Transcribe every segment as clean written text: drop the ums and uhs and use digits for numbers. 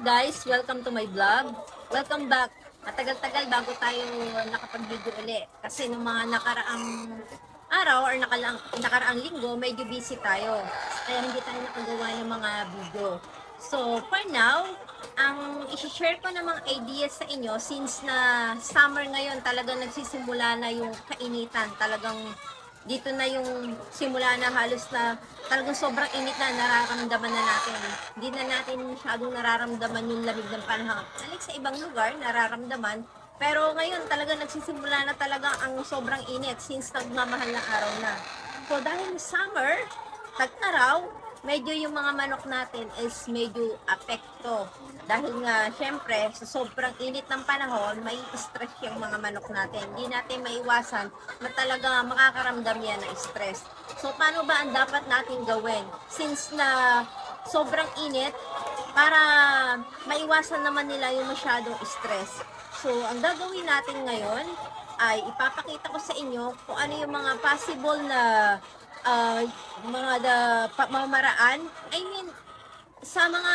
guys, welcome to my vlog. Welcome back. Matagal-tagal bago tayo nakapag-video ulit. Kasi nung mga nakaraang araw or nakaraang linggo, medyo busy tayo. Kaya hindi tayo nakagawa ng mga video. So, for now, ang isi-share ko ng mga ideas sa inyo, since na summer ngayon, talagang nagsisimula na yung kainitan. Talagang dito na yung simula na halos na talagang sobrang init na nararamdaman na natin. Hindi na natin masyadong nararamdaman yung lamig ng panahon. Like sa ibang lugar, nararamdaman. Pero ngayon talaga nagsisimula na talaga ang sobrang init since nagmamahal na araw na. So dahil summer, tag-araw, medyo yung mga manok natin is medyo apekto. Dahil nga, syempre, sa sobrang init ng panahon, may stress yung mga manok natin. Hindi natin maiwasan na talaga makakaramdam yan ng stress. So, paano ba ang dapat natin gawin? Since na sobrang init, para maiwasan naman nila yung masyadong stress. So, ang gagawin natin ngayon ay ipapakita ko sa inyo kung ano yung mga possible na pamamaraan. I mean, sa mga,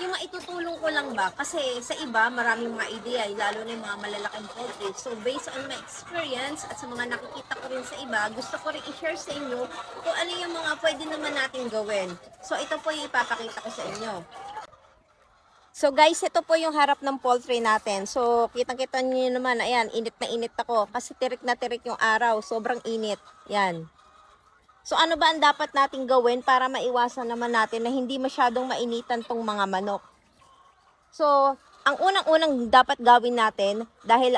yung maitutulong ko lang ba? Kasi sa iba, maraming mga idea, lalo na yung mga malalaking poultry. So, based on my experience at sa mga nakikita ko rin sa iba, gusto ko rin i-share sa inyo kung ano yung mga pwede naman natin gawin. So, ito po yung ipapakita ko sa inyo. So guys, ito po yung harap ng poultry natin. So, kitang-kita niyo naman, ayan, init na init ako. Kasi tirik na tirik yung araw, sobrang init. Yan. So ano ba ang dapat nating gawin para maiwasan naman natin na hindi masyadong mainitan tong mga manok? So, ang unang-unang dapat gawin natin, dahil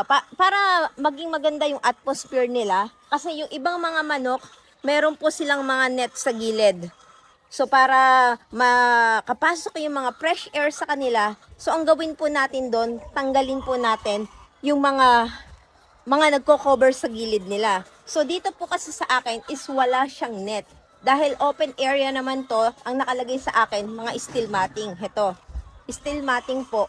para maging maganda yung atmosphere nila, kasi yung ibang mga manok, meron po silang mga net sa gilid. So, para makapasok yung mga fresh air sa kanila, so ang gawin po natin doon, tanggalin po natin yung mga nagko-cover sa gilid nila. So, dito po kasi sa akin is wala siyang net. Dahil open area naman to, ang nakalagay sa akin, mga steel matting. Ito, steel matting po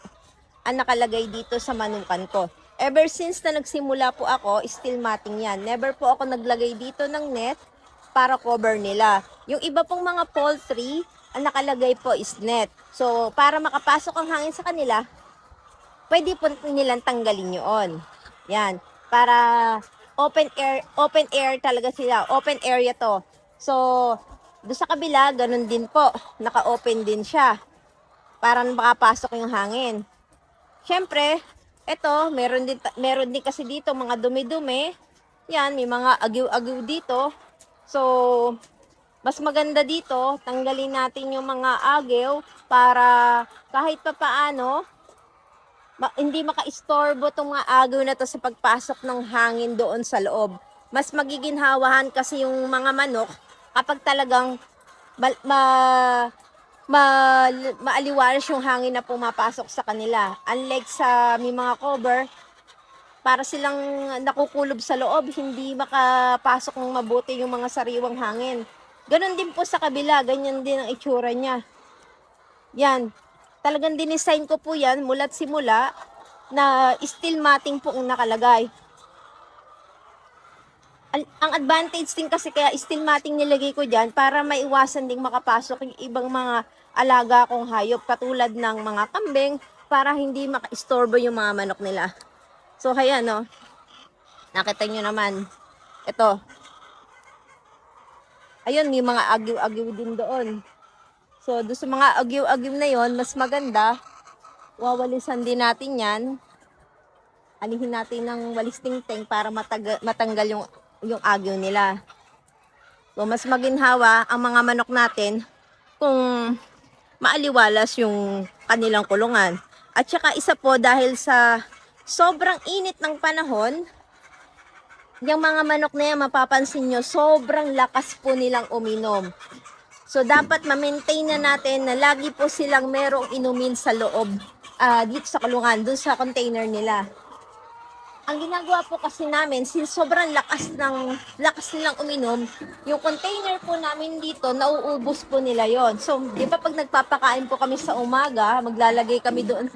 ang nakalagay dito sa manukan ko. Ever since na nagsimula po ako, steel matting yan. Never po ako naglagay dito ng net para cover nila. Yung iba pong mga poultry, ang nakalagay po is net. So, para makapasok ang hangin sa kanila, pwede po nilang tanggalin yun. Yan. Para open air talaga sila. Open area to. So, doon sa kabila, ganun din po. Naka-open din siya. Para makapasok yung hangin. Siyempre, ito, meron din kasi dito mga dumi-dumi. Yan, may mga agiw-agiw dito. So, mas maganda dito, tanggalin natin yung mga agiw para kahit pa paano, hindi maka-istorbo itong mga agaw na to sa pagpasok ng hangin doon sa loob. Mas magiginhawahan kasi yung mga manok kapag talagang maaliwalas yung hangin na pumapasok sa kanila. Unlike sa may mga cover, para silang nakukulob sa loob, hindi makapasok ng mabuti yung mga sariwang hangin. Ganon din po sa kabila, ganyan din ang itsura niya. Yan. Talagang dinesign ko po yan mula't simula na steel matting po ang nakalagay. Ang advantage din kasi kaya steel matting nilagay ko dyan para maiwasan ding makapasok yung ibang mga alaga kong hayop katulad ng mga kambing para hindi maka-istorbo yung mga manok nila. So, kaya no, nakita nyo naman, ito. Ayun, may mga agiw-agiw din doon. So, doon sa mga agiw-agiw na yon, mas maganda, wawalisan din natin yan. Alihin natin ng walis tingting para matanggal yung agiw nila. So, mas maginhawa ang mga manok natin kung maaliwalas yung kanilang kulungan. At saka isa po, dahil sa sobrang init ng panahon, yung mga manok na yan, mapapansin nyo, sobrang lakas po nilang uminom. So, dapat ma-maintain na natin na lagi po silang merong inumin sa loob, dito sa kulungan, dun sa container nila. Ang ginagawa po kasi namin, since sobrang lakas nilang uminom, yung container po namin dito, nauubos po nila yon. So, di ba pag nagpapakain po kami sa umaga, maglalagay kami doon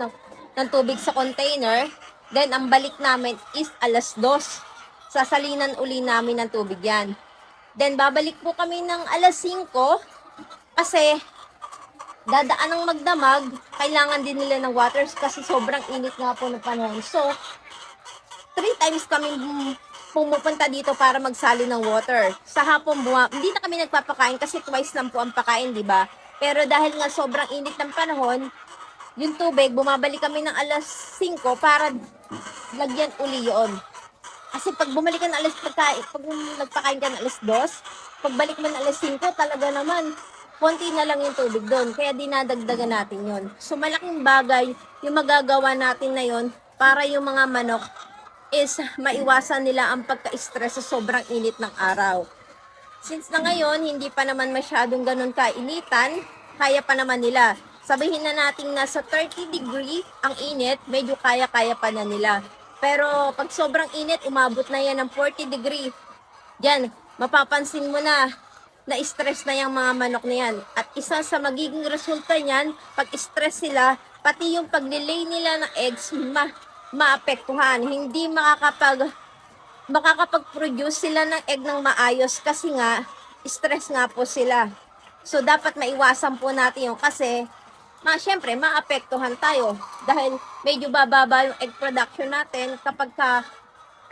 ng tubig sa container, then ang balik namin is 2:00. Sasalinan uli namin ng tubig yan. Then, babalik po kami ng 5:00, kasi dadaan ng magdamag, kailangan din nila ng water kasi sobrang init nga po ng panahon. So, 3 times kami pumupunta dito para magsali ng water. Sa hapon, hindi na kami nagpapakain kasi twice lang po ang pakain, di ba? Pero dahil nga sobrang init ng panahon, yung tubig, bumabalik kami ng alas 5 para lagyan uli yun. Kasi pag bumalik ka na pag nagpakain ka na alas 2, pagbalik mo na alas 5, talaga naman, konti na lang yung tubig doon. Kaya dinadagdagan natin yon. So, malaking bagay yung magagawa natin na yon para yung mga manok is maiwasan nila ang pagka-stress sa sobrang init ng araw. Since na ngayon, hindi pa naman masyadong ganun kainitan, kaya pa naman nila. Sabihin na natin nasa 30 degree ang init, medyo kaya-kaya pa na nila. Pero pag sobrang init, umabot na yan ng 40 degree. Yan, mapapansin mo na stress na yung mga manok na yan. At isa sa magiging resulta niyan, pag stress sila, pati yung paglilay nila ng eggs, maapektuhan. Hindi makakapag-produce sila ng egg ng maayos kasi nga, stress nga po sila. So, dapat maiwasan po natin yun kasi, syempre, maapektuhan tayo dahil medyo bababa yung egg production natin kapag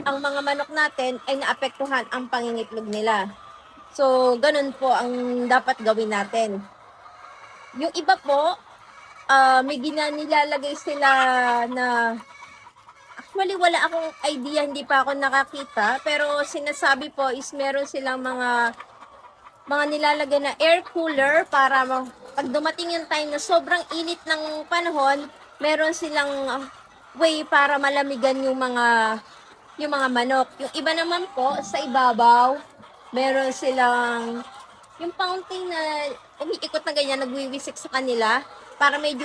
ang mga manok natin ay naapektuhan ang pangingitlog nila. So, ganun po ang dapat gawin natin. Yung iba po, may nilalagay sila na actually wala akong idea, hindi pa ako nakakita, pero sinasabi po is meron silang mga nilalagay na air cooler para pag dumating yung time na sobrang init ng panahon, meron silang way para malamigan yung mga manok. Yung iba naman po sa ibabaw, meron silang yung fountain na umiikot na ganyan, nagwiwisik sa kanila para medyo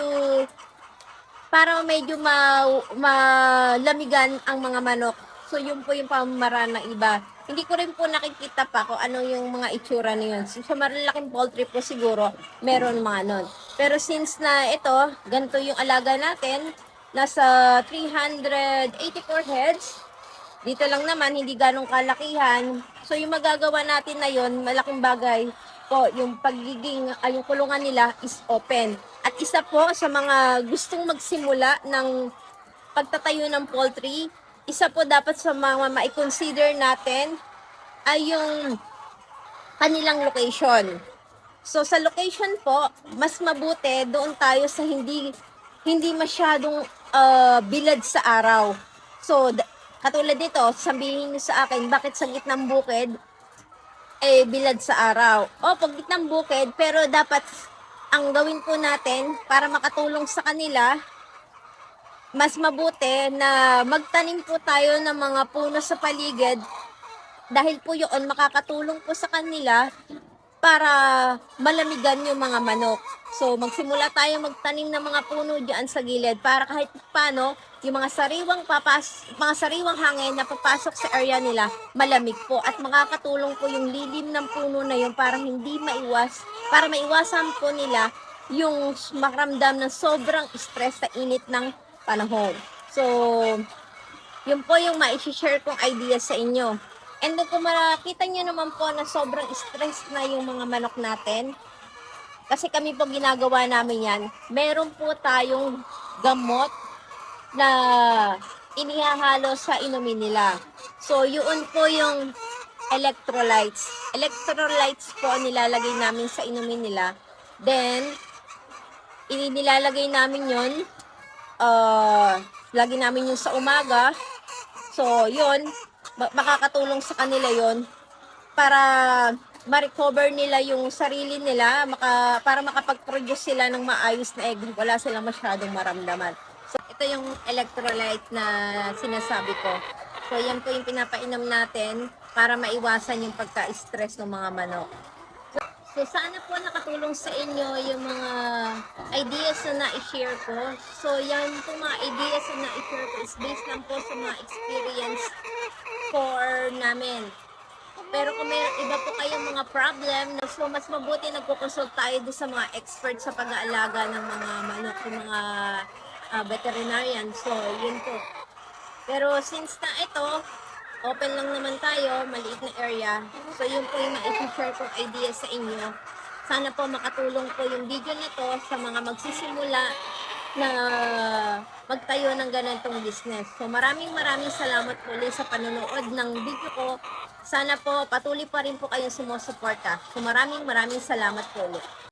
malamigan ang mga manok. So, yun po yung pamamaraan ng iba. Hindi ko rin po nakikita pa kung ano yung mga itsura na yun. So, sa malalaking poultry po siguro, meron mga nun. Pero since na ito, ganito yung alaga natin, nasa 384 heads, dito lang naman, hindi ganong kalakihan. So, yung magagawa natin na yun, malaking bagay po, yung yung kulungan nila is open. At isa po sa mga gustong magsimula ng pagtatayo ng poultry, isa po dapat sa mga ma-consider natin ay yung kanilang location. So, sa location po, mas mabuti doon tayo sa hindi masyadong bilad sa araw. So, katulad nito, sabihin niyo sa akin, bakit sa gitnang bukid, bilad sa araw? O, pag gitnang bukid, pero dapat ang gawin po natin para makatulong sa kanila, mas mabuti na magtanim po tayo ng mga puno sa paligid dahil po yun makakatulong po sa kanila para malamigan yung mga manok. So, magsimula tayo magtanim ng mga puno diyan sa gilid para kahit paano yung mga sariwang hangin na papasok sa area nila, malamig po at makakatulong po yung lilim ng puno na yun para maiwasan po nila yung makaramdam ng sobrang stress sa init ng panahon. So, yun po yung ma-share kong idea sa inyo. And kung makita nyo naman po na sobrang stress na yung mga manok natin, kasi kami po ginagawa namin yan, meron po tayong gamot na inihahalo sa inumin nila. So, yun po yung electrolytes. Electrolytes po nilalagay namin sa inumin nila. Then, inilalagay namin yun, lagi namin yun sa umaga. So, yun, makakatulong sa kanila yon para ma-recover nila yung sarili nila para makapag-produce sila ng maayos na egg. Wala silang masyadong maramdaman. So, ito yung electrolyte na sinasabi ko. So, yan po yung pinapainom natin para maiwasan yung pagka-stress ng mga manok. So, sana po nakatulong sa inyo yung mga ideas na na-share ko. So, yan po mga ideas na na-share ko is based lang po sa mga experience for namin. Pero kung may iba po kayong mga problem, so mas mabuti nagko-consult tayo doon sa mga expert sa pag-aalaga ng mga manok, yung mga veterinarian. So, yun po. Pero since na ito, open lang naman tayo, maliit na area. So, yun po yung ma-share kong idea sa inyo Sana po makatulong po yung video na to sa mga magsisimula na magtayo ng ganitong business. So maraming salamat po ulit sa panonood ng video ko. Sana po patuloy pa rin po kayong sumusuporta. So maraming salamat po ulit.